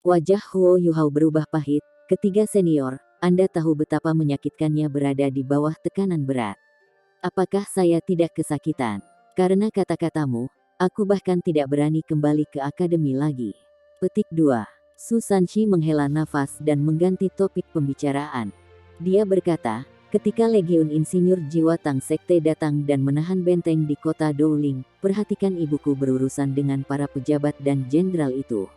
Wajah Huo Yuhao berubah pahit. Ketiga senior, Anda tahu betapa menyakitkannya berada di bawah tekanan berat. Apakah saya tidak kesakitan? Karena kata-katamu, aku bahkan tidak berani kembali ke akademi lagi. Petik 2. Su Sanchi menghela nafas dan mengganti topik pembicaraan. Dia berkata, ketika Legiun Insinyur Jiwa Tang Sekte datang dan menahan benteng di kota Dowling, perhatikan ibuku berurusan dengan para pejabat dan jenderal itu.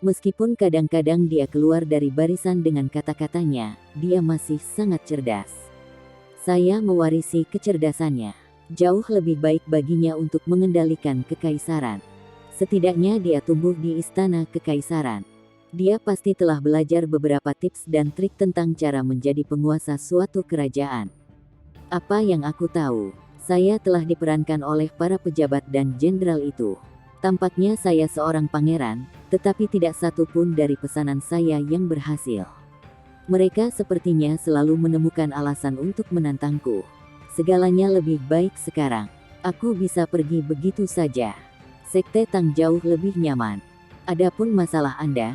Meskipun kadang-kadang dia keluar dari barisan dengan kata-katanya, dia masih sangat cerdas. Saya mewarisi kecerdasannya. Jauh lebih baik baginya untuk mengendalikan kekaisaran. Setidaknya dia tumbuh di istana kekaisaran. Dia pasti telah belajar beberapa tips dan trik tentang cara menjadi penguasa suatu kerajaan. Apa yang aku tahu, saya telah diperankan oleh para pejabat dan jenderal itu. Tampaknya saya seorang pangeran, tetapi tidak satu pun dari pesanan saya yang berhasil. Mereka sepertinya selalu menemukan alasan untuk menantangku. Segalanya lebih baik sekarang. Aku bisa pergi begitu saja. Sekte Tang jauh lebih nyaman. Adapun masalah Anda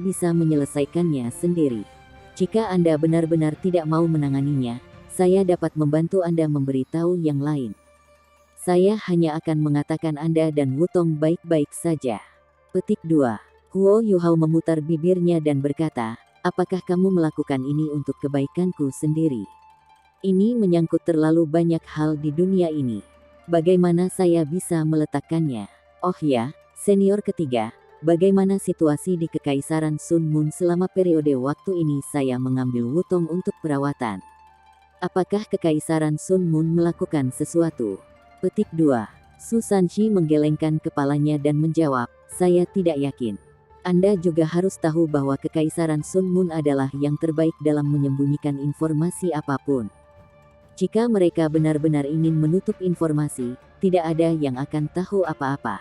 bisa menyelesaikannya sendiri. Jika Anda benar-benar tidak mau menanganinya, saya dapat membantu Anda memberitahu yang lain. Saya hanya akan mengatakan Anda dan Wutong baik-baik saja. Petik 2. Huo Yuhao memutar bibirnya dan berkata, apakah kamu melakukan ini untuk kebaikanku sendiri? Ini menyangkut terlalu banyak hal di dunia ini. Bagaimana saya bisa meletakkannya? Oh ya, senior ketiga, bagaimana situasi di Kekaisaran Sun Moon selama periode waktu ini saya mengambil Wutong untuk perawatan? Apakah Kekaisaran Sun Moon melakukan sesuatu? Petik 2. Su Sanchi menggelengkan kepalanya dan menjawab, saya tidak yakin. Anda juga harus tahu bahwa Kekaisaran Sun Moon adalah yang terbaik dalam menyembunyikan informasi apapun. Jika mereka benar-benar ingin menutup informasi, tidak ada yang akan tahu apa-apa.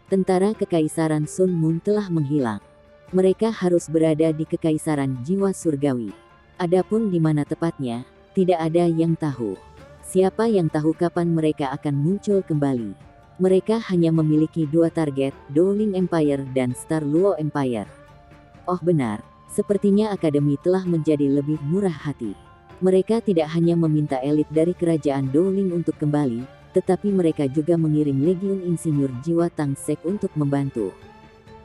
Tentara Kekaisaran Sun Moon telah menghilang. Mereka harus berada di Kekaisaran Jiwa Surgawi. Adapun di mana tepatnya, tidak ada yang tahu. Siapa yang tahu kapan mereka akan muncul kembali? Mereka hanya memiliki dua target, Dowling Empire dan Star Luo Empire. Oh benar, sepertinya akademi telah menjadi lebih murah hati. Mereka tidak hanya meminta elit dari kerajaan Dowling untuk kembali, tetapi mereka juga mengirim Legiun Insinyur Jiwa Tang Sek untuk membantu.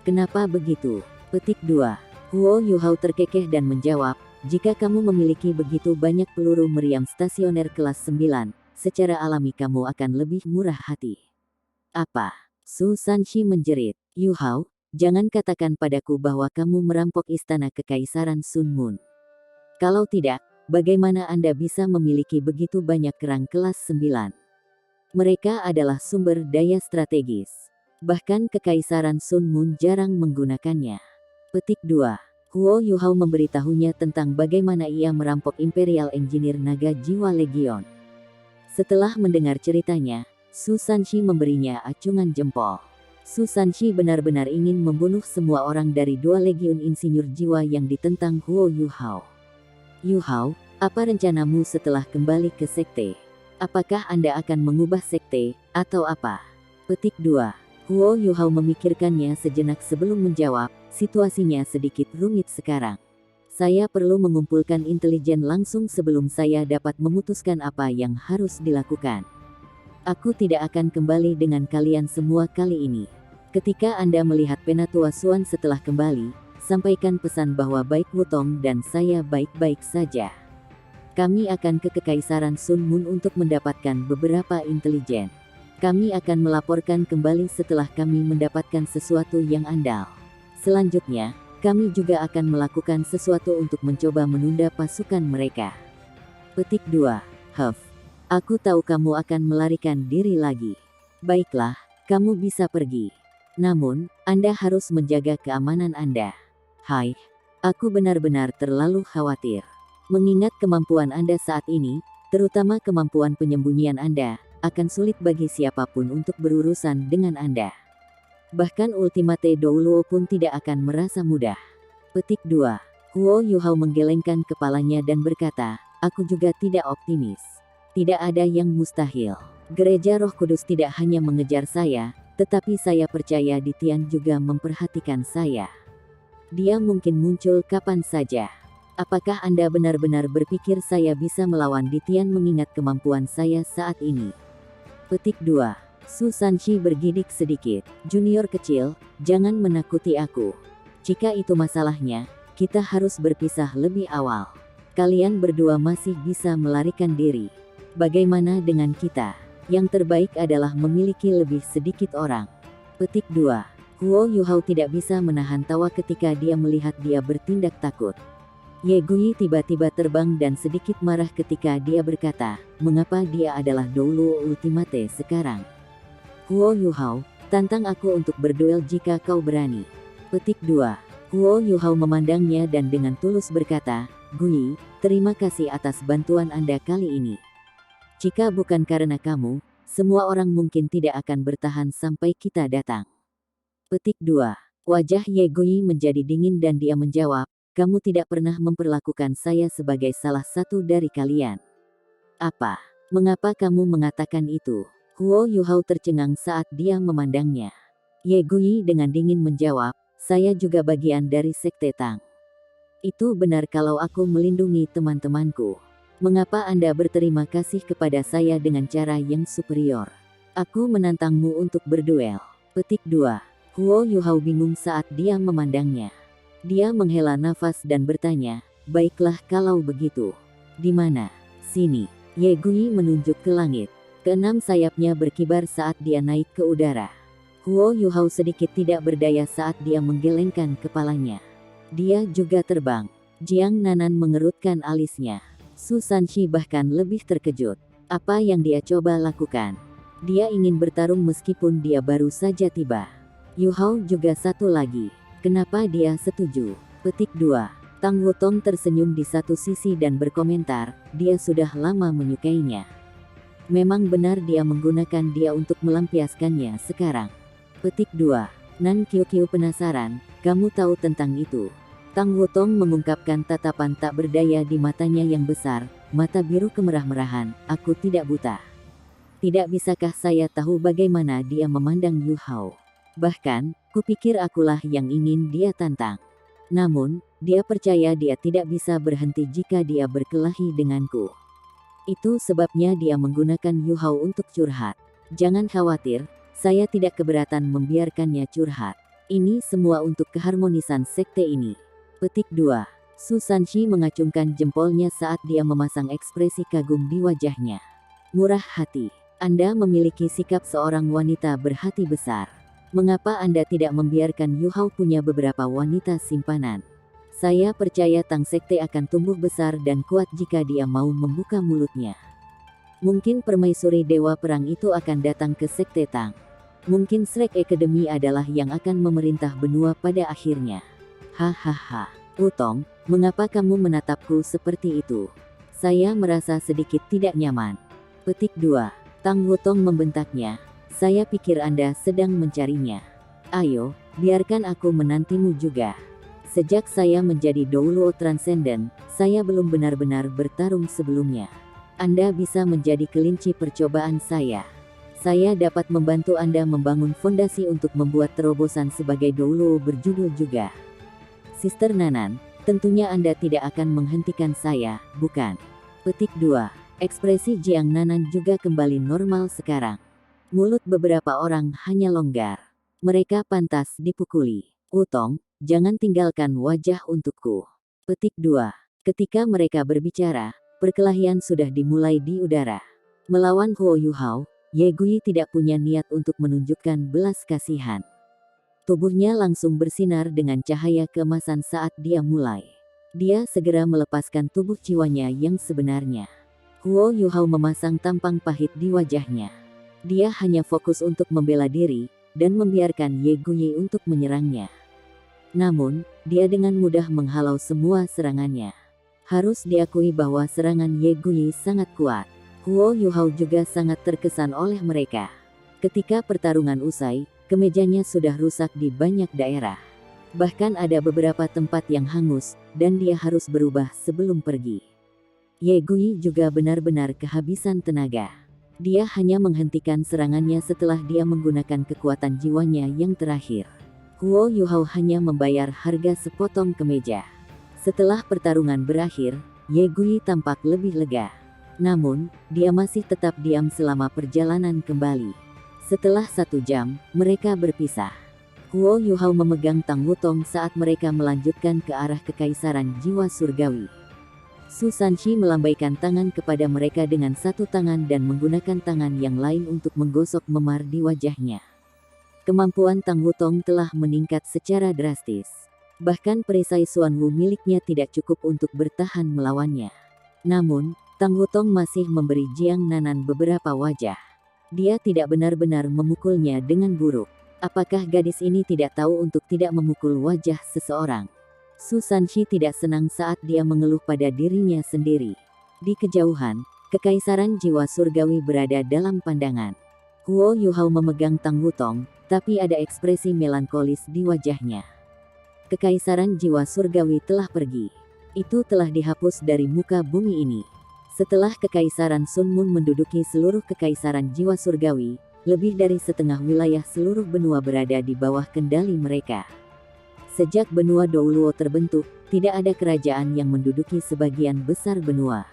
Kenapa begitu? Petik 2. Huo Yuhao terkekeh dan menjawab, jika kamu memiliki begitu banyak peluru meriam stasioner kelas 9, secara alami kamu akan lebih murah hati. Apa? Su Sanchi menjerit. Yuhao, jangan katakan padaku bahwa kamu merampok istana Kekaisaran Sun Moon. Kalau tidak, bagaimana Anda bisa memiliki begitu banyak kerang kelas 9? Mereka adalah sumber daya strategis. Bahkan Kekaisaran Sun Moon jarang menggunakannya. Petik 2. Huo Yuhao memberitahunya tentang bagaimana ia merampok Imperial Engineer Naga Jiwa Legion. Setelah mendengar ceritanya, Su Sanchi memberinya acungan jempol. Su Sanchi benar-benar ingin membunuh semua orang dari dua Legiun Insinyur Jiwa yang ditentang Huo Yuhao. Yuhao, apa rencanamu setelah kembali ke sekte? Apakah Anda akan mengubah sekte, atau apa? Petik 2. Huo Yuhao memikirkannya sejenak sebelum menjawab, situasinya sedikit rumit sekarang. Saya perlu mengumpulkan intelijen langsung sebelum saya dapat memutuskan apa yang harus dilakukan. Aku tidak akan kembali dengan kalian semua kali ini. Ketika Anda melihat Penatua Suan setelah kembali, sampaikan pesan bahwa baik Wutong dan saya baik-baik saja. Kami akan ke Kekaisaran Sun Moon untuk mendapatkan beberapa intelijen. Kami akan melaporkan kembali setelah kami mendapatkan sesuatu yang andal. Selanjutnya, kami juga akan melakukan sesuatu untuk mencoba menunda pasukan mereka. Petik 2. Huff. Aku tahu kamu akan melarikan diri lagi. Baiklah, kamu bisa pergi. Namun, Anda harus menjaga keamanan Anda. Hai, aku benar-benar terlalu khawatir. Mengingat kemampuan Anda saat ini, terutama kemampuan penyembunyian Anda, akan sulit bagi siapapun untuk berurusan dengan Anda. Bahkan Ultimate Douluo pun tidak akan merasa mudah. Petik 2. Huo Yuhao menggelengkan kepalanya dan berkata, aku juga tidak optimis. Tidak ada yang mustahil. Gereja Roh Kudus tidak hanya mengejar saya, tetapi saya percaya Di Tian juga memperhatikan saya. Dia mungkin muncul kapan saja. Apakah Anda benar-benar berpikir saya bisa melawan Ditian mengingat kemampuan saya saat ini? Petik 2. Su Sanshi bergidik sedikit. Junior kecil, jangan menakuti aku. Jika itu masalahnya, kita harus berpisah lebih awal. Kalian berdua masih bisa melarikan diri. Bagaimana dengan kita? Yang terbaik adalah memiliki lebih sedikit orang. Petik 2. Huo Yuhao tidak bisa menahan tawa ketika dia melihat dia bertindak takut. Ye Gui tiba-tiba terbang dan sedikit marah ketika dia berkata, mengapa dia adalah Douluo Ultimate sekarang? Huo Yuhao, tantang aku untuk berduel jika kau berani. Petik 2. Huo Yuhao memandangnya dan dengan tulus berkata, Gui, terima kasih atas bantuan Anda kali ini. Jika bukan karena kamu, semua orang mungkin tidak akan bertahan sampai kita datang. Petik 2. Wajah Ye Gui menjadi dingin dan dia menjawab, kamu tidak pernah memperlakukan saya sebagai salah satu dari kalian. Apa? Mengapa kamu mengatakan itu? Huo Yuhao tercengang saat dia memandangnya. Ye Gui dengan dingin menjawab, saya juga bagian dari Sekte Tang. Itu benar kalau aku melindungi teman-temanku. Mengapa Anda berterima kasih kepada saya dengan cara yang superior? Aku menantangmu untuk berduel. Petik 2. Huo Yuhao bingung saat dia memandangnya. Dia menghela nafas dan bertanya, baiklah kalau begitu. Di mana? Sini. Ye Gui menunjuk ke langit. Keenam sayapnya berkibar saat dia naik ke udara. Huo Yuhao sedikit tidak berdaya saat dia menggelengkan kepalanya. Dia juga terbang. Jiang Nanan mengerutkan alisnya. Su Sanshi bahkan lebih terkejut. Apa yang dia coba lakukan? Dia ingin bertarung meskipun dia baru saja tiba. Yuhao juga satu lagi. Kenapa dia setuju? Petik 2. Tang Wutong tersenyum di satu sisi dan berkomentar, dia sudah lama menyukainya. Memang benar dia menggunakan dia untuk melampiaskannya sekarang. Petik 2. Nan Qiuqiu penasaran, kamu tahu tentang itu? Tang Wutong mengungkapkan tatapan tak berdaya di matanya yang besar, mata biru kemerah-merahan, aku tidak buta. Tidak bisakah saya tahu bagaimana dia memandang Yu Hao? Bahkan, kupikir akulah yang ingin dia tantang. Namun, dia percaya dia tidak bisa berhenti jika dia berkelahi denganku. Itu sebabnya dia menggunakan Yu Hao untuk curhat. Jangan khawatir, saya tidak keberatan membiarkannya curhat. Ini semua untuk keharmonisan sekte ini. Petik 2. Su Sanshi mengacungkan jempolnya saat dia memasang ekspresi kagum di wajahnya. Murah hati. Anda memiliki sikap seorang wanita berhati besar. Mengapa Anda tidak membiarkan Yu Hao punya beberapa wanita simpanan? Saya percaya Tang Sekte akan tumbuh besar dan kuat jika dia mau membuka mulutnya. Mungkin permaisuri Dewa Perang itu akan datang ke Sekte Tang. Mungkin Shrek Academy adalah yang akan memerintah benua pada akhirnya. Hahaha. Wutong, mengapa kamu menatapku seperti itu? Saya merasa sedikit tidak nyaman. Petik 2. Tang Wutong membentaknya. Saya pikir Anda sedang mencarinya. Ayo, biarkan aku menantimu juga. Sejak saya menjadi Douluo Transcendent, saya belum benar-benar bertarung sebelumnya. Anda bisa menjadi kelinci percobaan saya. Saya dapat membantu Anda membangun fondasi untuk membuat terobosan sebagai Douluo berjudul juga. Sister Nanan, tentunya Anda tidak akan menghentikan saya, bukan? Petik 2. Ekspresi Jiang Nanan juga kembali normal sekarang. Mulut beberapa orang hanya longgar. Mereka pantas dipukuli. Wutong, jangan tinggalkan wajah untukku. Petik 2. Ketika mereka berbicara, perkelahian sudah dimulai di udara. Melawan Huo Yuhao, Ye Gui tidak punya niat untuk menunjukkan belas kasihan. Tubuhnya langsung bersinar dengan cahaya keemasan saat dia mulai. Dia segera melepaskan tubuh jiwanya yang sebenarnya. Huo Yuhao memasang tampang pahit di wajahnya. Dia hanya fokus untuk membela diri, dan membiarkan Ye Gui untuk menyerangnya. Namun, dia dengan mudah menghalau semua serangannya. Harus diakui bahwa serangan Ye Gui sangat kuat. Huo Yuhao juga sangat terkesan oleh mereka. Ketika pertarungan usai, kemejanya sudah rusak di banyak daerah. Bahkan ada beberapa tempat yang hangus, dan dia harus berubah sebelum pergi. Ye Gui juga benar-benar kehabisan tenaga. Dia hanya menghentikan serangannya setelah dia menggunakan kekuatan jiwanya yang terakhir. Huo Yuhao hanya membayar harga sepotong kemeja. Setelah pertarungan berakhir, Ye Gui tampak lebih lega. Namun, dia masih tetap diam selama perjalanan kembali. Setelah 1 jam, mereka berpisah. Huo Yuhao memegang Tang Wutong saat mereka melanjutkan ke arah Kekaisaran Jiwa Surgawi. Su Sanshi melambaikan tangan kepada mereka dengan satu tangan dan menggunakan tangan yang lain untuk menggosok memar di wajahnya. Kemampuan Tang Wutong telah meningkat secara drastis. Bahkan perisai Xuan Wu miliknya tidak cukup untuk bertahan melawannya. Namun, Tang Wutong masih memberi Jiang Nanan beberapa wajah. Dia tidak benar-benar memukulnya dengan buruk. Apakah gadis ini tidak tahu untuk tidak memukul wajah seseorang? Su Sanshi tidak senang saat dia mengeluh pada dirinya sendiri. Di kejauhan, Kekaisaran Jiwa Surgawi berada dalam pandangan. Huo Yuhao memegang Tang Wutong, tapi ada ekspresi melankolis di wajahnya. Kekaisaran Jiwa Surgawi telah pergi. Itu telah dihapus dari muka bumi ini. Setelah Kekaisaran Sun Mun menduduki seluruh Kekaisaran Jiwa Surgawi, lebih dari setengah wilayah seluruh benua berada di bawah kendali mereka. Sejak benua Douluo terbentuk, tidak ada kerajaan yang menduduki sebagian besar benua.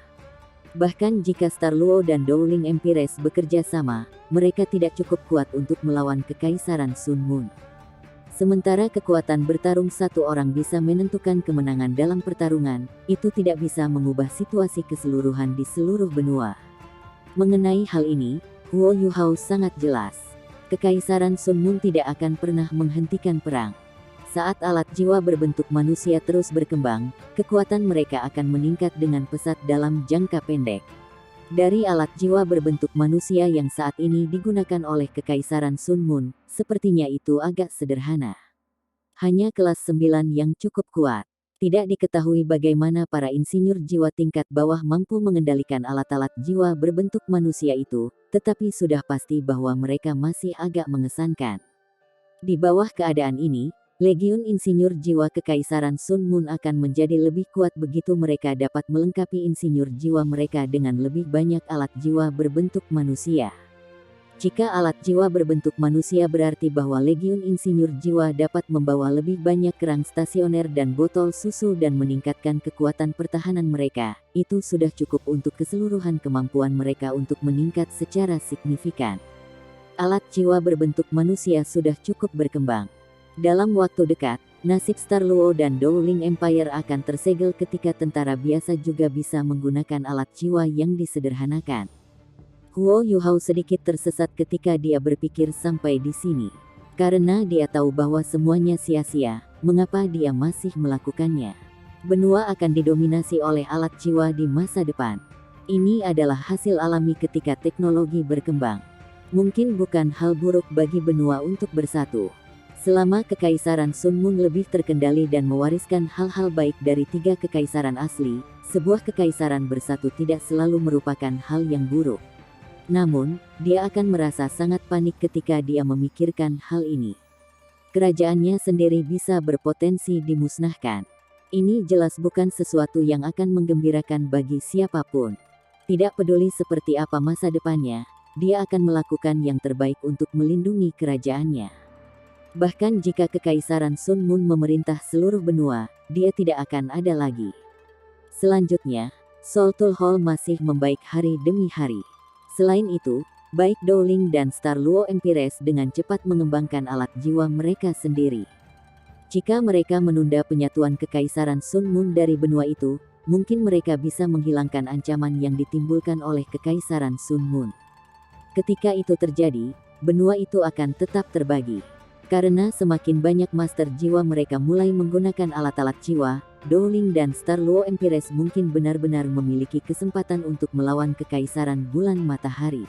Bahkan jika Star Luo dan Dowling Empires bekerja sama, mereka tidak cukup kuat untuk melawan Kekaisaran Sun Mun. Sementara kekuatan bertarung satu orang bisa menentukan kemenangan dalam pertarungan, itu tidak bisa mengubah situasi keseluruhan di seluruh benua. Mengenai hal ini, Huo Yuhao sangat jelas. Kekaisaran Sun Mun tidak akan pernah menghentikan perang. Saat alat jiwa berbentuk manusia terus berkembang, kekuatan mereka akan meningkat dengan pesat dalam jangka pendek. Dari alat jiwa berbentuk manusia yang saat ini digunakan oleh Kekaisaran Sun Mun, sepertinya itu agak sederhana. Hanya kelas 9 yang cukup kuat. Tidak diketahui bagaimana para insinyur jiwa tingkat bawah mampu mengendalikan alat-alat jiwa berbentuk manusia itu, tetapi sudah pasti bahwa mereka masih agak mengesankan. Di bawah keadaan ini, Legiun Insinyur Jiwa Kekaisaran Sun Mun akan menjadi lebih kuat begitu mereka dapat melengkapi insinyur jiwa mereka dengan lebih banyak alat jiwa berbentuk manusia. Jika alat jiwa berbentuk manusia berarti bahwa Legiun Insinyur Jiwa dapat membawa lebih banyak kerang stasioner dan botol susu dan meningkatkan kekuatan pertahanan mereka, itu sudah cukup untuk keseluruhan kemampuan mereka untuk meningkat secara signifikan. Alat jiwa berbentuk manusia sudah cukup berkembang. Dalam waktu dekat, nasib Star Luo dan Dowling Empire akan tersegel ketika tentara biasa juga bisa menggunakan alat jiwa yang disederhanakan. Huo Yuhao sedikit tersesat ketika dia berpikir sampai di sini. Karena dia tahu bahwa semuanya sia-sia, mengapa dia masih melakukannya. Benua akan didominasi oleh alat jiwa di masa depan. Ini adalah hasil alami ketika teknologi berkembang. Mungkin bukan hal buruk bagi benua untuk bersatu. Selama Kekaisaran Sun Mun lebih terkendali dan mewariskan hal-hal baik dari 3 kekaisaran asli, sebuah kekaisaran bersatu tidak selalu merupakan hal yang buruk. Namun, dia akan merasa sangat panik ketika dia memikirkan hal ini. Kerajaannya sendiri bisa berpotensi dimusnahkan. Ini jelas bukan sesuatu yang akan menggembirakan bagi siapapun. Tidak peduli seperti apa masa depannya, dia akan melakukan yang terbaik untuk melindungi kerajaannya. Bahkan jika Kekaisaran Sun Mun memerintah seluruh benua, dia tidak akan ada lagi. Selanjutnya, Soltul Hall masih membaik hari demi hari. Selain itu, baik Dowling dan Star Luo Empires dengan cepat mengembangkan alat jiwa mereka sendiri. Jika mereka menunda penyatuan Kekaisaran Sun Mun dari benua itu, mungkin mereka bisa menghilangkan ancaman yang ditimbulkan oleh Kekaisaran Sun Mun. Ketika itu terjadi, benua itu akan tetap terbagi. Karena semakin banyak master jiwa mereka mulai menggunakan alat-alat jiwa, Dowling dan Star Luo Empires mungkin benar-benar memiliki kesempatan untuk melawan Kekaisaran Bulan Matahari.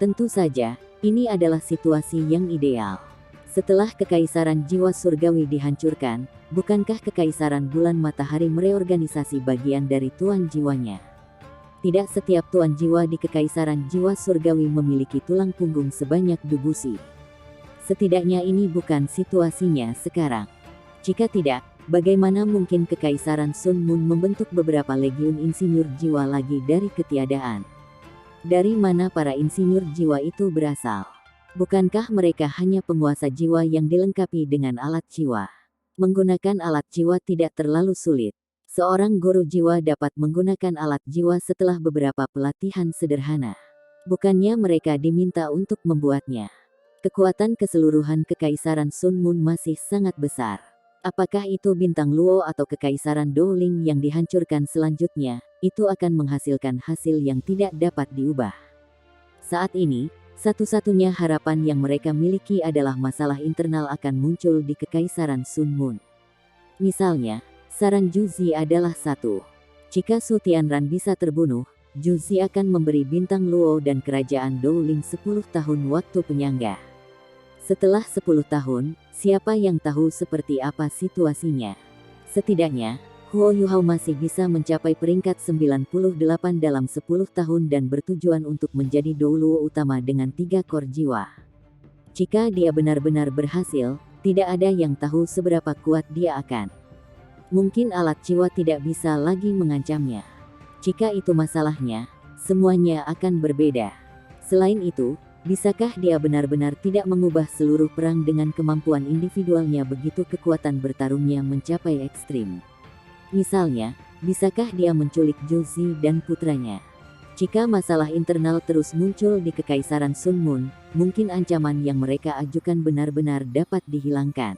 Tentu saja, ini adalah situasi yang ideal. Setelah Kekaisaran Jiwa Surgawi dihancurkan, bukankah Kekaisaran Bulan Matahari mereorganisasi bagian dari tuan jiwanya? Tidak setiap tuan jiwa di Kekaisaran Jiwa Surgawi memiliki tulang punggung sebanyak Dubusi. Setidaknya ini bukan situasinya sekarang. Jika tidak, bagaimana mungkin Kekaisaran Sun Mun membentuk beberapa legiun insinyur jiwa lagi dari ketiadaan? Dari mana para insinyur jiwa itu berasal? Bukankah mereka hanya penguasa jiwa yang dilengkapi dengan alat jiwa? Menggunakan alat jiwa tidak terlalu sulit. Seorang guru jiwa dapat menggunakan alat jiwa setelah beberapa pelatihan sederhana. Bukannya mereka diminta untuk membuatnya. Kekuatan keseluruhan Kekaisaran Sun Moon masih sangat besar. Apakah itu bintang Luo atau Kekaisaran Dowling yang dihancurkan selanjutnya, itu akan menghasilkan hasil yang tidak dapat diubah. Saat ini, satu-satunya harapan yang mereka miliki adalah masalah internal akan muncul di Kekaisaran Sun Moon. Misalnya, saran Juzi adalah satu. Jika Su Tianran bisa terbunuh, Juzi akan memberi bintang Luo dan kerajaan Dowling 10 tahun waktu penyangga. Setelah 10 tahun, siapa yang tahu seperti apa situasinya? Setidaknya, Huo Yuhao masih bisa mencapai peringkat 98 dalam 10 tahun dan bertujuan untuk menjadi Douluo utama dengan 3 kor jiwa. Jika dia benar-benar berhasil, tidak ada yang tahu seberapa kuat dia akan. Mungkin alat jiwa tidak bisa lagi mengancamnya. Jika itu masalahnya, semuanya akan berbeda. Selain itu, bisakah dia benar-benar tidak mengubah seluruh perang dengan kemampuan individualnya begitu kekuatan bertarungnya mencapai ekstrim? Misalnya, bisakah dia menculik Juzi dan putranya? Jika masalah internal terus muncul di Kekaisaran Sun Moon, mungkin ancaman yang mereka ajukan benar-benar dapat dihilangkan.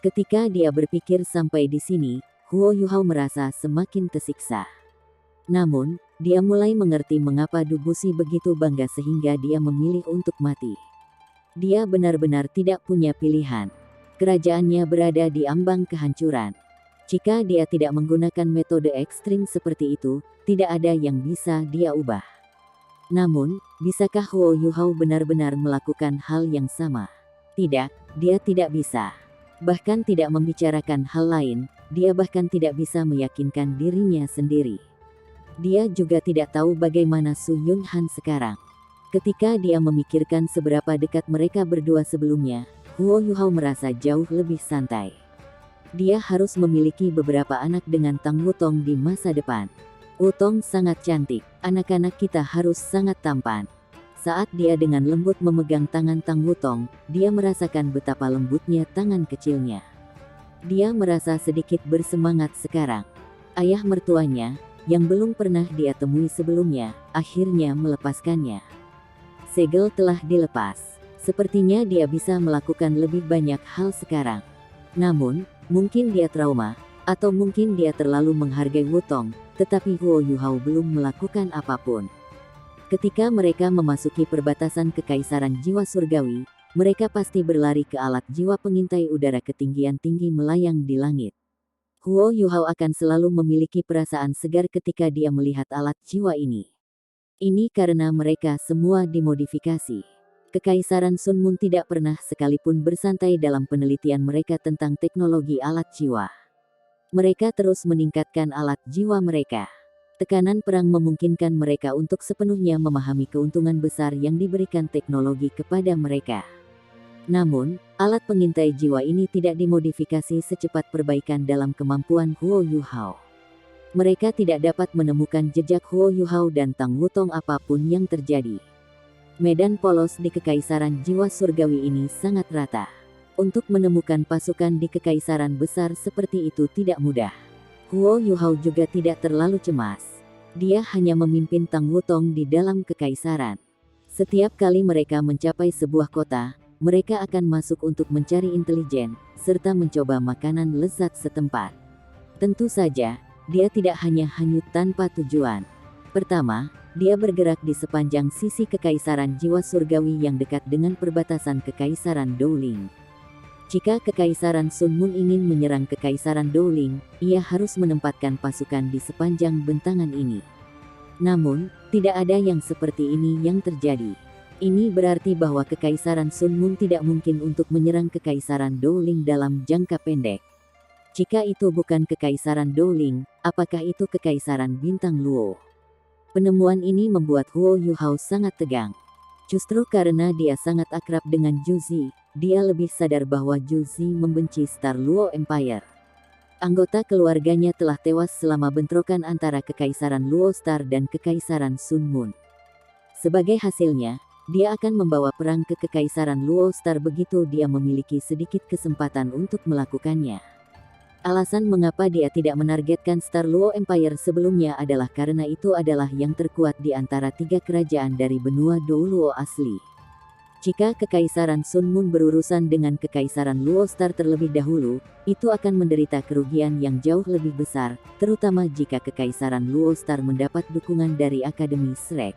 Ketika dia berpikir sampai di sini, Huo Yuhao merasa semakin tersiksa. Namun, dia mulai mengerti mengapa Dubushi begitu bangga sehingga dia memilih untuk mati. Dia benar-benar tidak punya pilihan. Kerajaannya berada di ambang kehancuran. Jika dia tidak menggunakan metode ekstrim seperti itu, tidak ada yang bisa dia ubah. Namun, bisakah Huo Yuhao benar-benar melakukan hal yang sama? Tidak, dia tidak bisa. Bahkan tidak membicarakan hal lain, dia bahkan tidak bisa meyakinkan dirinya sendiri. Dia juga tidak tahu bagaimana Su Yunhan sekarang. Ketika dia memikirkan seberapa dekat mereka berdua sebelumnya, Huo Yuhao merasa jauh lebih santai. Dia harus memiliki beberapa anak dengan Tang Wutong di masa depan. Wutong sangat cantik, anak-anak kita harus sangat tampan. Saat dia dengan lembut memegang tangan Tang Wutong, dia merasakan betapa lembutnya tangan kecilnya. Dia merasa sedikit bersemangat sekarang. Ayah mertuanya, yang belum pernah dia temui sebelumnya, akhirnya melepaskannya. Segel telah dilepas. Sepertinya dia bisa melakukan lebih banyak hal sekarang. Namun, mungkin dia trauma, atau mungkin dia terlalu menghargai Wutong, tetapi Huo Yuhao belum melakukan apapun. Ketika mereka memasuki perbatasan Kekaisaran Jiwa Surgawi, mereka pasti berlari ke alat jiwa pengintai udara ketinggian tinggi melayang di langit. Huo Yuhao akan selalu memiliki perasaan segar ketika dia melihat alat jiwa ini. Ini karena mereka semua dimodifikasi. Kekaisaran Sun Moon tidak pernah sekalipun bersantai dalam penelitian mereka tentang teknologi alat jiwa. Mereka terus meningkatkan alat jiwa mereka. Tekanan perang memungkinkan mereka untuk sepenuhnya memahami keuntungan besar yang diberikan teknologi kepada mereka. Namun, alat pengintai jiwa ini tidak dimodifikasi secepat perbaikan dalam kemampuan Huo Yuhao. Mereka tidak dapat menemukan jejak Huo Yuhao dan Tang Wutong apapun yang terjadi. Medan polos di Kekaisaran Jiwa Surgawi ini sangat rata. Untuk menemukan pasukan di kekaisaran besar seperti itu tidak mudah. Huo Yuhao juga tidak terlalu cemas. Dia hanya memimpin Tang Wutong di dalam kekaisaran. Setiap kali mereka mencapai sebuah kota, mereka akan masuk untuk mencari intelijen, serta mencoba makanan lezat setempat. Tentu saja, dia tidak hanya hanyut tanpa tujuan. Pertama, dia bergerak di sepanjang sisi Kekaisaran Jiwa Surgawi yang dekat dengan perbatasan Kekaisaran Dowling. Jika Kekaisaran Sun Moon ingin menyerang Kekaisaran Dowling, ia harus menempatkan pasukan di sepanjang bentangan ini. Namun, tidak ada yang seperti ini yang terjadi. Ini berarti bahwa Kekaisaran Sun Moon tidak mungkin untuk menyerang Kekaisaran Dowling dalam jangka pendek. Jika itu bukan Kekaisaran Dowling, apakah itu Kekaisaran Bintang Luo? Penemuan ini membuat Huo Yuhao sangat tegang. Justru karena dia sangat akrab dengan Juzi, dia lebih sadar bahwa Juzi membenci Star Luo Empire. Anggota keluarganya telah tewas selama bentrokan antara Kekaisaran Luo Star dan Kekaisaran Sun Moon. Sebagai hasilnya, dia akan membawa perang ke Kekaisaran Luo Star begitu dia memiliki sedikit kesempatan untuk melakukannya. Alasan mengapa dia tidak menargetkan Star Luo Empire sebelumnya adalah karena itu adalah yang terkuat di antara 3 kerajaan dari benua Dou Luo asli. Jika Kekaisaran Sun Moon berurusan dengan Kekaisaran Luo Star terlebih dahulu, itu akan menderita kerugian yang jauh lebih besar, terutama jika Kekaisaran Luo Star mendapat dukungan dari Akademi Shrek.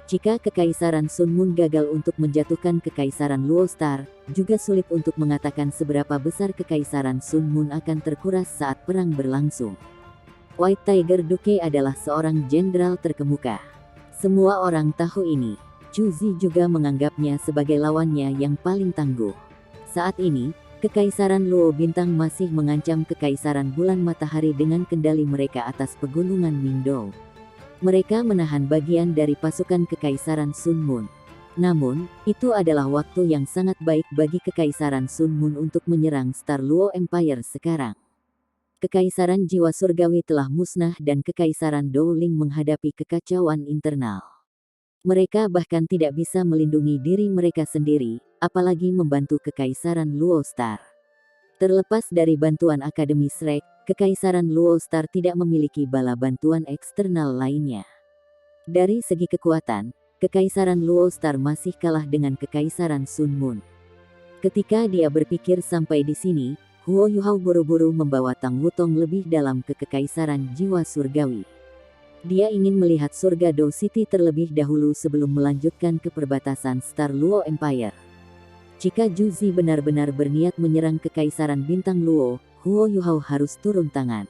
Jika Kekaisaran Sun Moon gagal untuk menjatuhkan Kekaisaran Luo Star, juga sulit untuk mengatakan seberapa besar Kekaisaran Sun Moon akan terkuras saat perang berlangsung. White Tiger Duke adalah seorang jenderal terkemuka. Semua orang tahu ini. Chu Zi juga menganggapnya sebagai lawannya yang paling tangguh. Saat ini, Kekaisaran Luo Bintang masih mengancam Kekaisaran Bulan Matahari dengan kendali mereka atas pegunungan Mingdou. Mereka menahan bagian dari pasukan Kekaisaran Sun Moon. Namun, itu adalah waktu yang sangat baik bagi Kekaisaran Sun Moon untuk menyerang Star Luo Empire sekarang. Kekaisaran Jiwa Surgawi telah musnah dan Kekaisaran Dou Ling menghadapi kekacauan internal. Mereka bahkan tidak bisa melindungi diri mereka sendiri, apalagi membantu Kekaisaran Luo Star. Terlepas dari bantuan Akademi Shrek, Kekaisaran Luo Star tidak memiliki bala bantuan eksternal lainnya. Dari segi kekuatan, Kekaisaran Luo Star masih kalah dengan Kekaisaran Sun Moon. Ketika dia berpikir sampai di sini, Huo Yuhao buru-buru membawa Tang Wutong lebih dalam ke Kekaisaran Jiwa Surgawi. Dia ingin melihat surga Dou City terlebih dahulu sebelum melanjutkan ke perbatasan Star Luo Empire. Jika Chu Zi benar-benar berniat menyerang Kekaisaran Bintang Luo, Huo Yuhao harus turun tangan.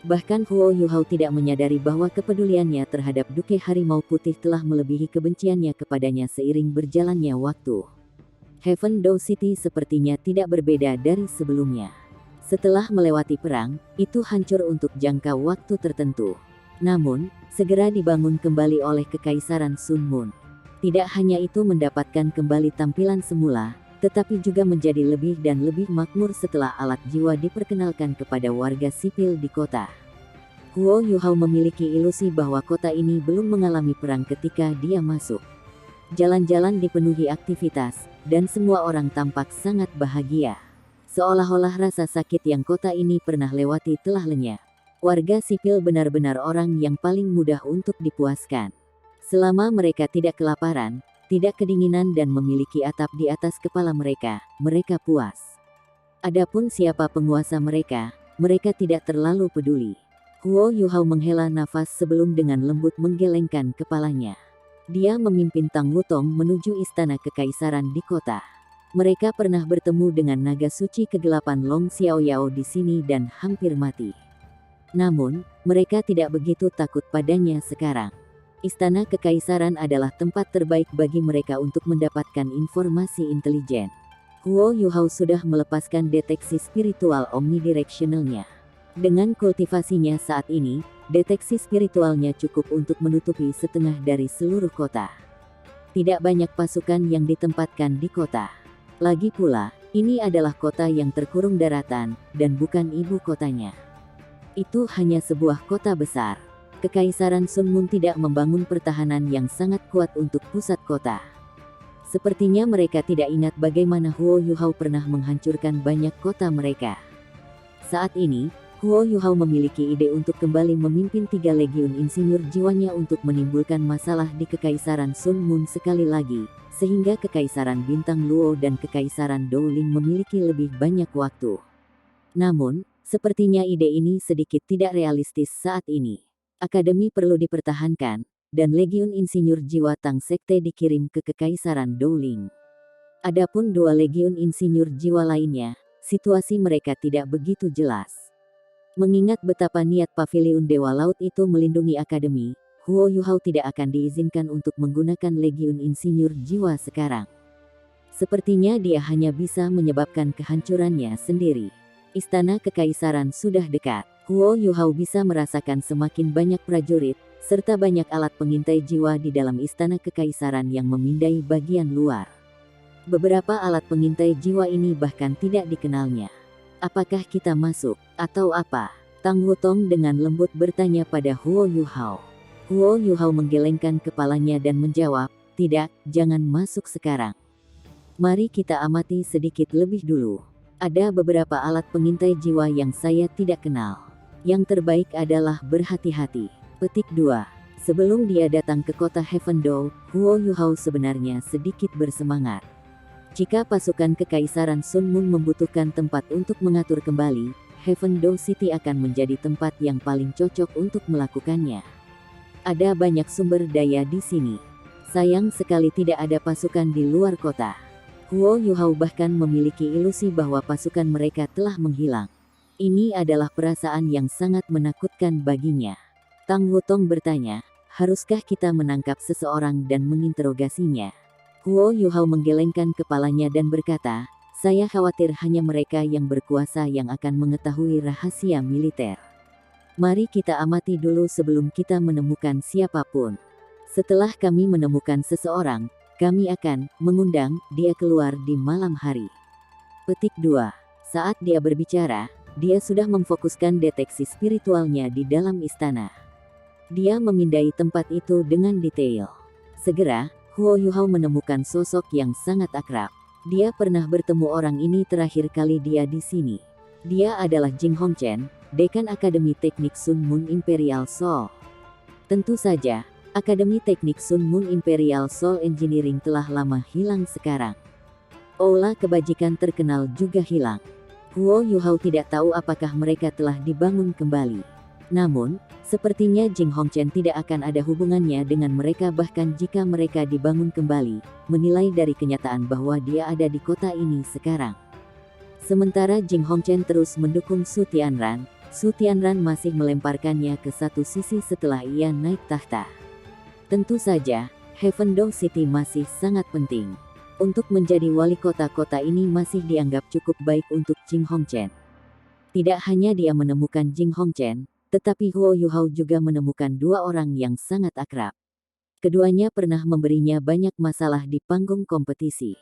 Bahkan Huo Yuhao tidak menyadari bahwa kepeduliannya terhadap Duke Harimau Putih telah melebihi kebenciannya kepadanya seiring berjalannya waktu. Heaven Dou City sepertinya tidak berbeda dari sebelumnya. Setelah melewati perang, itu hancur untuk jangka waktu tertentu. Namun, segera dibangun kembali oleh Kekaisaran Sun Moon. Tidak hanya itu mendapatkan kembali tampilan semula, tetapi juga menjadi lebih dan lebih makmur setelah alat jiwa diperkenalkan kepada warga sipil di kota. Huo Yuhao memiliki ilusi bahwa kota ini belum mengalami perang ketika dia masuk. Jalan-jalan dipenuhi aktivitas, dan semua orang tampak sangat bahagia. Seolah-olah rasa sakit yang kota ini pernah lewati telah lenyap. Warga sipil benar-benar orang yang paling mudah untuk dipuaskan. Selama mereka tidak kelaparan, tidak kedinginan dan memiliki atap di atas kepala mereka, mereka puas. Adapun siapa penguasa mereka, mereka tidak terlalu peduli. Huo Yuhao menghela nafas sebelum dengan lembut menggelengkan kepalanya. Dia memimpin Tang Wutong menuju istana kekaisaran di kota. Mereka pernah bertemu dengan naga suci kegelapan Long Xiaoyao di sini dan hampir mati. Namun, mereka tidak begitu takut padanya sekarang. Istana Kekaisaran adalah tempat terbaik bagi mereka untuk mendapatkan informasi intelijen. Huo Yuhao sudah melepaskan deteksi spiritual omnidirectionalnya. Dengan kultivasinya saat ini, deteksi spiritualnya cukup untuk menutupi setengah dari seluruh kota. Tidak banyak pasukan yang ditempatkan di kota. Lagi pula, ini adalah kota yang terkurung daratan, dan bukan ibu kotanya. Itu hanya sebuah kota besar. Kekaisaran Sun Moon tidak membangun pertahanan yang sangat kuat untuk pusat kota. Sepertinya mereka tidak ingat bagaimana Huo Yuhao pernah menghancurkan banyak kota mereka. Saat ini, Huo Yuhao memiliki ide untuk kembali memimpin 3 legiun insinyur jiwanya untuk menimbulkan masalah di Kekaisaran Sun Moon sekali lagi, sehingga Kekaisaran Bintang Luo dan Kekaisaran Dou Ling memiliki lebih banyak waktu. Namun, sepertinya ide ini sedikit tidak realistis saat ini. Akademi perlu dipertahankan, dan Legiun Insinyur Jiwa Tang Sekte dikirim ke Kekaisaran Dou Ling. Adapun 2 Legiun Insinyur Jiwa lainnya, situasi mereka tidak begitu jelas. Mengingat betapa niat Paviliun Dewa Laut itu melindungi Akademi, Huo Yuhao tidak akan diizinkan untuk menggunakan Legiun Insinyur Jiwa sekarang. Sepertinya dia hanya bisa menyebabkan kehancurannya sendiri. Istana Kekaisaran sudah dekat. Huo Yuhao bisa merasakan semakin banyak prajurit, serta banyak alat pengintai jiwa di dalam Istana Kekaisaran yang memindai bagian luar. Beberapa alat pengintai jiwa ini bahkan tidak dikenalnya. Apakah kita masuk, atau apa? Tang Wutong dengan lembut bertanya pada Huo Yuhao. Huo Yuhao menggelengkan kepalanya dan menjawab, Tidak, jangan masuk sekarang. Mari kita amati sedikit lebih dulu. Ada beberapa alat pengintai jiwa yang saya tidak kenal. Yang terbaik adalah berhati-hati. Petik 2. Sebelum dia datang ke kota Heavendow, Huo Yuhao sebenarnya sedikit bersemangat. Jika pasukan Kekaisaran Sun Moon membutuhkan tempat untuk mengatur kembali, Heavendow City akan menjadi tempat yang paling cocok untuk melakukannya. Ada banyak sumber daya di sini. Sayang sekali tidak ada pasukan di luar kota. Huo Yuhao bahkan memiliki ilusi bahwa pasukan mereka telah menghilang. Ini adalah perasaan yang sangat menakutkan baginya. Tang Wutong bertanya, haruskah kita menangkap seseorang dan menginterogasinya? Huo Yuhao menggelengkan kepalanya dan berkata, saya khawatir hanya mereka yang berkuasa yang akan mengetahui rahasia militer. Mari kita amati dulu sebelum kita menemukan siapapun. Setelah kami menemukan seseorang, kami akan mengundang dia keluar di malam hari. Petik 2. Saat dia berbicara, dia sudah memfokuskan deteksi spiritualnya di dalam istana. Dia memindai tempat itu dengan detail. Segera, Huo Yuhao menemukan sosok yang sangat akrab. Dia pernah bertemu orang ini terakhir kali dia di sini. Dia adalah Jing Hongchen, Dekan Akademi Teknik Sun Moon Imperial Soul. Tentu saja, Akademi Teknik Sun Moon Imperial Soul Engineering telah lama hilang sekarang. Aula kebajikan terkenal juga hilang. Huo Yuhao tidak tahu apakah mereka telah dibangun kembali. Namun, sepertinya Jing Hongchen tidak akan ada hubungannya dengan mereka bahkan jika mereka dibangun kembali, menilai dari kenyataan bahwa dia ada di kota ini sekarang. Sementara Jing Hongchen terus mendukung Su Tianran, Su Tianran masih melemparkannya ke satu sisi setelah ia naik tahta. Tentu saja, Heavendow City masih sangat penting. Untuk menjadi wali kota ini masih dianggap cukup baik untuk Jing Hongchen. Tidak hanya dia menemukan Jing Hongchen, tetapi Huo Yuhao juga menemukan dua orang yang sangat akrab. Keduanya pernah memberinya banyak masalah di panggung kompetisi.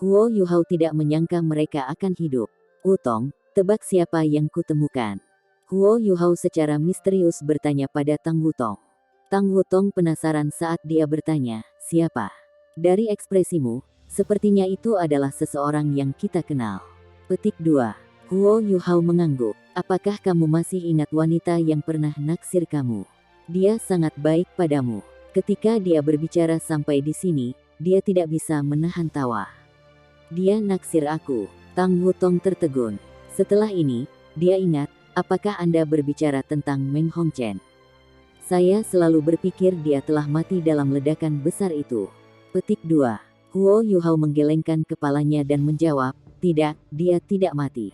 Huo Yuhao tidak menyangka mereka akan hidup. Wutong, tebak siapa yang kutemukan? Huo Yuhao secara misterius bertanya pada Tang Wutong. Tang Wutong penasaran saat dia bertanya, siapa? Dari ekspresimu, sepertinya itu adalah seseorang yang kita kenal. Petik 2. Huo Yuhao mengangguk. Apakah kamu masih ingat wanita yang pernah naksir kamu? Dia sangat baik padamu. Ketika dia berbicara sampai di sini, dia tidak bisa menahan tawa. Dia naksir aku. Tang Wutong tertegun. Setelah ini, dia ingat, apakah Anda berbicara tentang Meng Hongchen? Saya selalu berpikir dia telah mati dalam ledakan besar itu. Petik 2. Huo Yuhao menggelengkan kepalanya dan menjawab, tidak, dia tidak mati.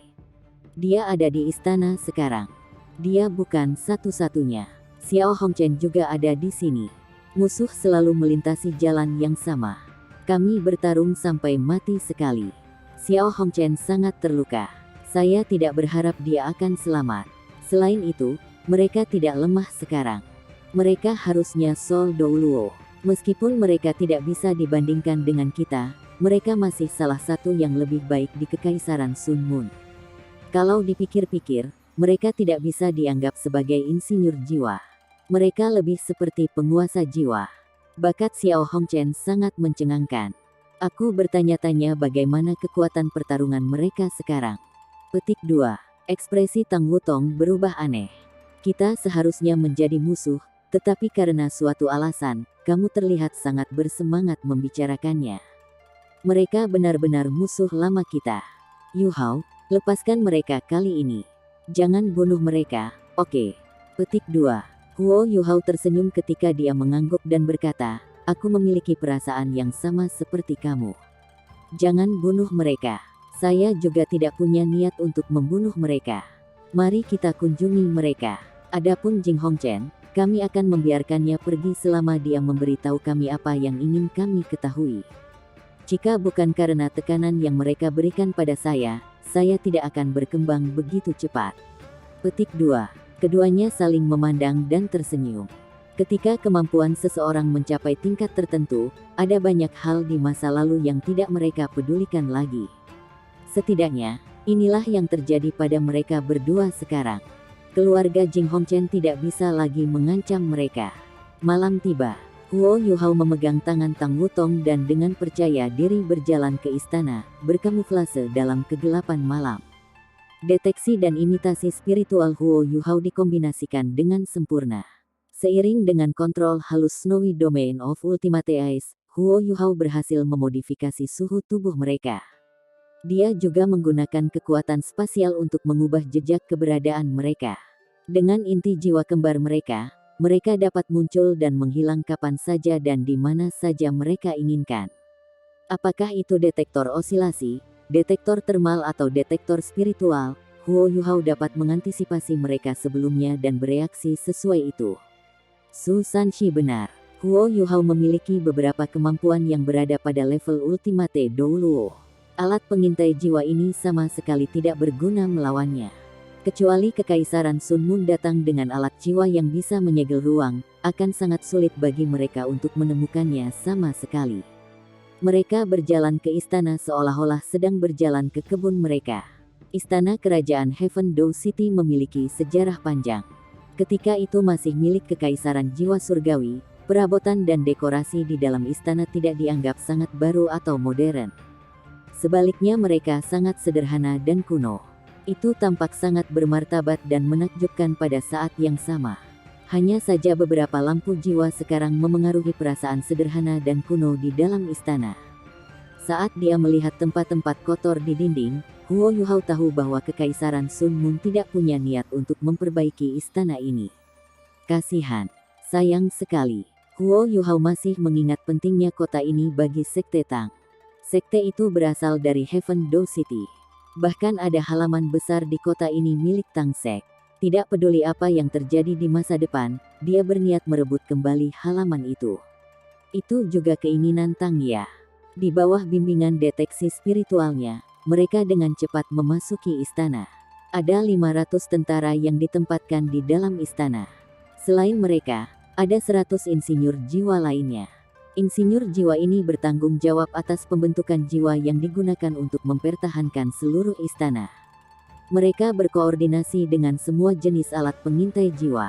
Dia ada di istana sekarang. Dia bukan satu-satunya. Xiao Hongchen juga ada di sini. Musuh selalu melintasi jalan yang sama. Kami bertarung sampai mati sekali. Xiao Hongchen sangat terluka. Saya tidak berharap dia akan selamat. Selain itu, mereka tidak lemah sekarang. Mereka harusnya Sol Douluo. Meskipun mereka tidak bisa dibandingkan dengan kita, mereka masih salah satu yang lebih baik di Kekaisaran Sun Moon. Kalau dipikir-pikir, mereka tidak bisa dianggap sebagai insinyur jiwa. Mereka lebih seperti penguasa jiwa. Bakat Xiao Hongchen sangat mencengangkan. Aku bertanya-tanya bagaimana kekuatan pertarungan mereka sekarang. Petik 2. Ekspresi Tang Wutong berubah aneh. Kita seharusnya menjadi musuh, tetapi karena suatu alasan, kamu terlihat sangat bersemangat membicarakannya. Mereka benar-benar musuh lama kita. Yuhao, lepaskan mereka kali ini. Jangan bunuh mereka, oke? Petik 2. Huo Yuhao tersenyum ketika dia mengangguk dan berkata, aku memiliki perasaan yang sama seperti kamu. Jangan bunuh mereka. Saya juga tidak punya niat untuk membunuh mereka. Mari kita kunjungi mereka. Adapun Jing Hongchen, kami akan membiarkannya pergi selama dia memberitahu kami apa yang ingin kami ketahui. Jika bukan karena tekanan yang mereka berikan pada saya tidak akan berkembang begitu cepat. Petik 2. Keduanya saling memandang dan tersenyum. Ketika kemampuan seseorang mencapai tingkat tertentu, ada banyak hal di masa lalu yang tidak mereka pedulikan lagi. Setidaknya, inilah yang terjadi pada mereka berdua sekarang. Keluarga Jing Hongchen tidak bisa lagi mengancam mereka. Malam tiba. Huo Yuhao memegang tangan Tang Wutong dan dengan percaya diri berjalan ke istana, berkamuflase dalam kegelapan malam. Deteksi dan imitasi spiritual Huo Yuhao dikombinasikan dengan sempurna. Seiring dengan kontrol halus Snowy Domain of Ultimate Ice, Huo Yuhao berhasil memodifikasi suhu tubuh mereka. Dia juga menggunakan kekuatan spasial untuk mengubah jejak keberadaan mereka. Dengan inti jiwa kembar mereka dapat muncul dan menghilang kapan saja dan di mana saja mereka inginkan. Apakah itu detektor osilasi, detektor termal atau detektor spiritual, Huo Yuhao dapat mengantisipasi mereka sebelumnya dan bereaksi sesuai itu. Su Sanshi benar. Huo Yuhao memiliki beberapa kemampuan yang berada pada level Ultimate Douluo. Alat pengintai jiwa ini sama sekali tidak berguna melawannya. Kecuali Kekaisaran Sun Moon datang dengan alat jiwa yang bisa menyegel ruang, akan sangat sulit bagi mereka untuk menemukannya sama sekali. Mereka berjalan ke istana seolah-olah sedang berjalan ke kebun mereka. Istana kerajaan Heaven Door City memiliki sejarah panjang. Ketika itu masih milik Kekaisaran Jiwa Surgawi, perabotan dan dekorasi di dalam istana tidak dianggap sangat baru atau modern. Sebaliknya mereka sangat sederhana dan kuno. Itu tampak sangat bermartabat dan menakjubkan pada saat yang sama. Hanya saja beberapa lampu jiwa sekarang memengaruhi perasaan sederhana dan kuno di dalam istana. Saat dia melihat tempat-tempat kotor di dinding, Huo Yuhao tahu bahwa Kekaisaran Sun Moon tidak punya niat untuk memperbaiki istana ini. Kasihan. Sayang sekali. Huo Yuhao masih mengingat pentingnya kota ini bagi Sekte Tang. Sekte itu berasal dari Heaven Door City. Bahkan ada halaman besar di kota ini milik Tang Sek. Tidak peduli apa yang terjadi di masa depan, dia berniat merebut kembali halaman itu. Itu juga keinginan Tang Ya. Di bawah bimbingan deteksi spiritualnya, mereka dengan cepat memasuki istana. Ada 500 tentara yang ditempatkan di dalam istana. Selain mereka, ada 100 insinyur jiwa lainnya. Insinyur jiwa ini bertanggung jawab atas pembentukan jiwa yang digunakan untuk mempertahankan seluruh istana. Mereka berkoordinasi dengan semua jenis alat pengintai jiwa.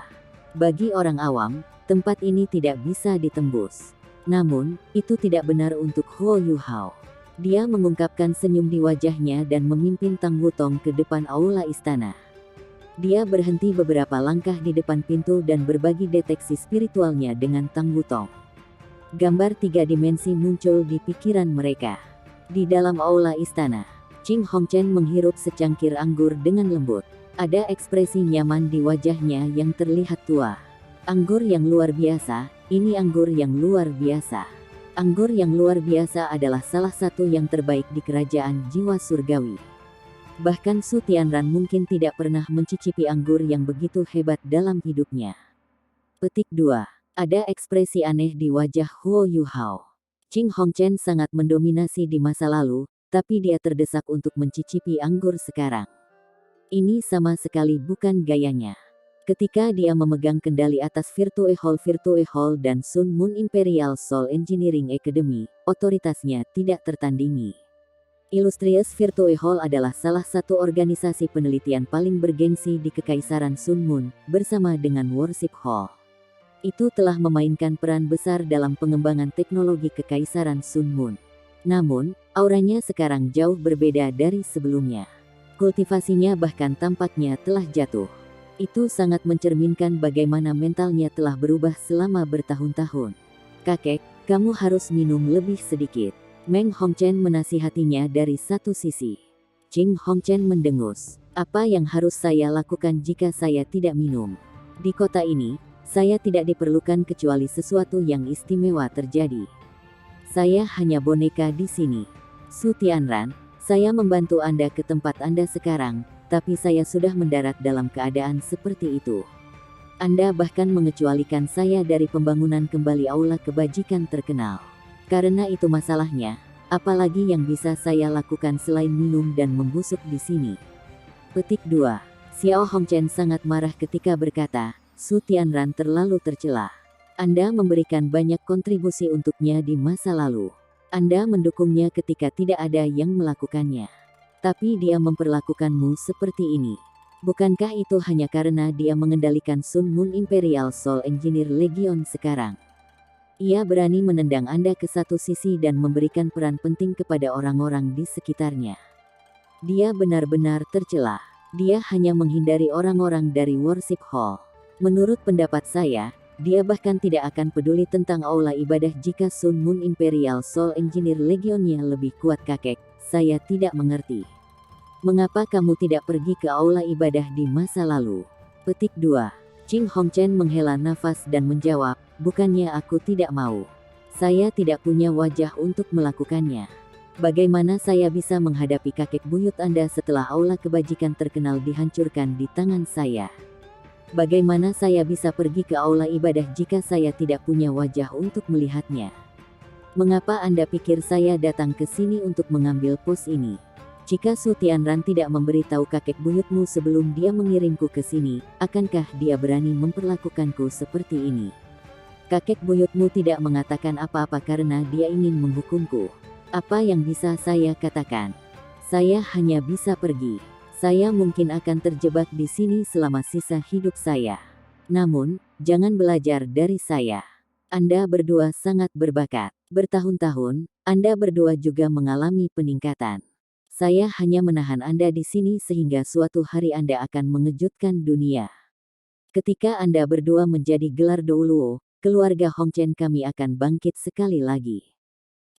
Bagi orang awam, tempat ini tidak bisa ditembus. Namun, itu tidak benar untuk Huo Yuhao. Dia mengungkapkan senyum di wajahnya dan memimpin Tang Wutong ke depan aula istana. Dia berhenti beberapa langkah di depan pintu dan berbagi deteksi spiritualnya dengan Tang Wutong. Gambar 3 dimensi muncul di pikiran mereka. Di dalam aula istana, Qing Hongchen menghirup secangkir anggur dengan lembut. Ada ekspresi nyaman di wajahnya yang terlihat tua. Anggur yang luar biasa, ini anggur yang luar biasa. Anggur yang luar biasa adalah salah satu yang terbaik di kerajaan jiwa surgawi. Bahkan Su Tianran mungkin tidak pernah mencicipi anggur yang begitu hebat dalam hidupnya. Petik 2. Ada ekspresi aneh di wajah Huo Yuhao. Qing Hongchen sangat mendominasi di masa lalu, tapi dia terdesak untuk mencicipi anggur sekarang. Ini sama sekali bukan gayanya. Ketika dia memegang kendali atas Virtue Hall dan Sun Moon Imperial Soul Engineering Academy, otoritasnya tidak tertandingi. Illustrious Virtue Hall adalah salah satu organisasi penelitian paling bergengsi di Kekaisaran Sun Moon, bersama dengan Worship Hall. Itu telah memainkan peran besar dalam pengembangan teknologi Kekaisaran Sun Moon. Namun, auranya sekarang jauh berbeda dari sebelumnya. Kultivasinya bahkan tampaknya telah jatuh. Itu sangat mencerminkan bagaimana mentalnya telah berubah selama bertahun-tahun. Kakek, kamu harus minum lebih sedikit. Meng Hongchen menasihatinya dari satu sisi. Qing Hongchen mendengus. Apa yang harus saya lakukan jika saya tidak minum? Di kota ini, saya tidak diperlukan kecuali sesuatu yang istimewa terjadi. Saya hanya boneka di sini. Su Tianran, saya membantu Anda ke tempat Anda sekarang, tapi saya sudah mendarat dalam keadaan seperti itu. Anda bahkan mengecualikan saya dari pembangunan kembali aula kebajikan terkenal. Karena itu masalahnya, apalagi yang bisa saya lakukan selain minum dan membusuk di sini. Petik 2. Xiao Hongchen sangat marah ketika berkata, Su Tianran terlalu tercela. Anda memberikan banyak kontribusi untuknya di masa lalu. Anda mendukungnya ketika tidak ada yang melakukannya. Tapi dia memperlakukanmu seperti ini. Bukankah itu hanya karena dia mengendalikan Sun Moon Imperial Soul Engineer Legion sekarang? Ia berani menendang Anda ke satu sisi dan memberikan peran penting kepada orang-orang di sekitarnya. Dia benar-benar tercela. Dia hanya menghindari orang-orang dari worship hall. Menurut pendapat saya, dia bahkan tidak akan peduli tentang aula ibadah jika Sun Moon Imperial Soul Engineer Legionnya lebih kuat. Kakek, saya tidak mengerti. Mengapa kamu tidak pergi ke aula ibadah di masa lalu? Petik 2. Ching Hongchen menghela nafas dan menjawab, bukannya aku tidak mau. Saya tidak punya wajah untuk melakukannya. Bagaimana saya bisa menghadapi kakek buyut Anda setelah aula kebajikan terkenal dihancurkan di tangan saya? Bagaimana saya bisa pergi ke aula ibadah jika saya tidak punya wajah untuk melihatnya? Mengapa Anda pikir saya datang ke sini untuk mengambil pos ini? Jika Su Tianran tidak memberitahu kakek buyutmu sebelum dia mengirimku ke sini, akankah dia berani memperlakukanku seperti ini? Kakek buyutmu tidak mengatakan apa-apa karena dia ingin menghukumku. Apa yang bisa saya katakan? Saya hanya bisa pergi. Saya mungkin akan terjebak di sini selama sisa hidup saya. Namun, jangan belajar dari saya. Anda berdua sangat berbakat. Bertahun-tahun, Anda berdua juga mengalami peningkatan. Saya hanya menahan Anda di sini sehingga suatu hari Anda akan mengejutkan dunia. Ketika Anda berdua menjadi gelar Douluo, keluarga Hongchen kami akan bangkit sekali lagi.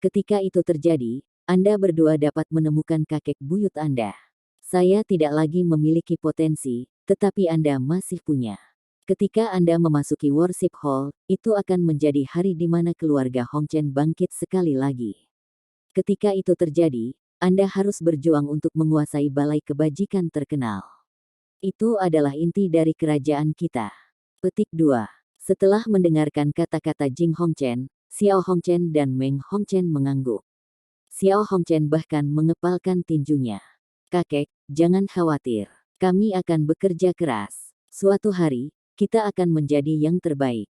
Ketika itu terjadi, Anda berdua dapat menemukan kakek buyut Anda. Saya tidak lagi memiliki potensi, tetapi Anda masih punya. Ketika Anda memasuki worship hall, itu akan menjadi hari di mana keluarga Hongchen bangkit sekali lagi. Ketika itu terjadi, Anda harus berjuang untuk menguasai balai kebajikan terkenal. Itu adalah inti dari kerajaan kita. Petik 2. Setelah mendengarkan kata-kata Jing Hongchen, Xiao Hongchen dan Meng Hongchen mengangguk. Xiao Hongchen bahkan mengepalkan tinjunya. Kakek, jangan khawatir. Kami akan bekerja keras. Suatu hari, kita akan menjadi yang terbaik.